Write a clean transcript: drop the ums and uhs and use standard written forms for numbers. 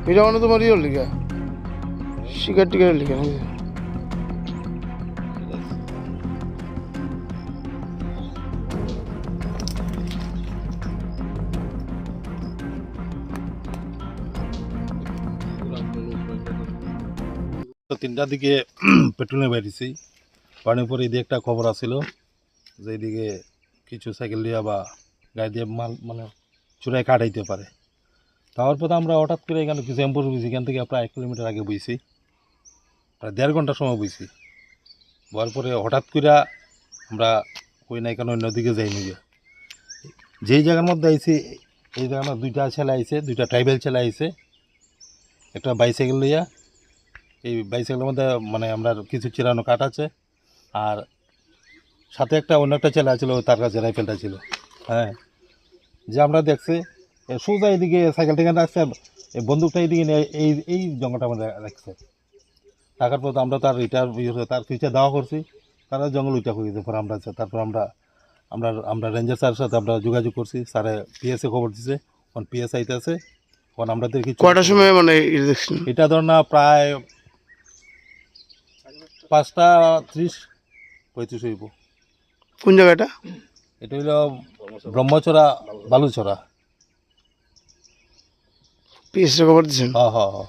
এটা মানে তোমার ইয়ের লিখা শিকার টিকারের লিখা নাকি? তো 3টার দিকে পেট্রোলে বেরিয়েছি, পানির পরে এদিকে একটা খবর আসছিল যে এদিকে কিছু সাইকেল দিয়ে বা গাড়ি দিয়ে মাল মানে চুরাই কাটাইতে পারে। তারপর আমরা হঠাৎ করে এখানে কিছু এম্পোর বুঝি, এখান থেকে প্রায় 1 কিলোমিটার আগে বুঝছি, প্রায় 1.5 ঘন্টার সময় বুঝছি। বলার পরে হঠাৎ করে আমরা ওই না এখানে অন্যদিকে যাইনি গিয়ে যেই জায়গার মধ্যে আইছি, এই জায়গার মধ্যে 2টা ছেলে আইছে, 2টা ট্রাইবেল ছেলে আইছে একটা বাইসাইকেল লইয়া। এই বাইসাইকেলের মধ্যে মানে আমরা কিছু চিরানো কাঠ আছে, আর সাথে অন্য একটা ছেলে ছিল, তার কাছে রাইফেলটা ছিল। হ্যাঁ, যে আমরা দেখছি সোজা এইদিকে সাইকেল থেকে রাখছে, এই বন্দুকটা এইদিকে নিয়ে এই এই জঙ্গলটা আমাদের রাখছে। থাকার পর আমরা তার তার ফিউচার দেওয়া করছি, তারা জঙ্গল উইটা হয়ে গেছে। পরে আমরা তারপর আমরা আমরা আমরা রেঞ্জার স্যারের সাথে আমরা যোগাযোগ করছি, স্যারে পিএসএ খবর দিছে, এখন পিএস আইতে আছে। এখন আমরা কিছু কয়টার সময় মানে দেখছেন? এটা ধর না প্রায় 5:30-35 হইব। কোন জায়গাটা? এটা হইল ব্রহ্মচরা বালুচরা। পিএসটা খবর দিচ্ছেন? হ্যাঁ হ্যাঁ হ্যাঁ।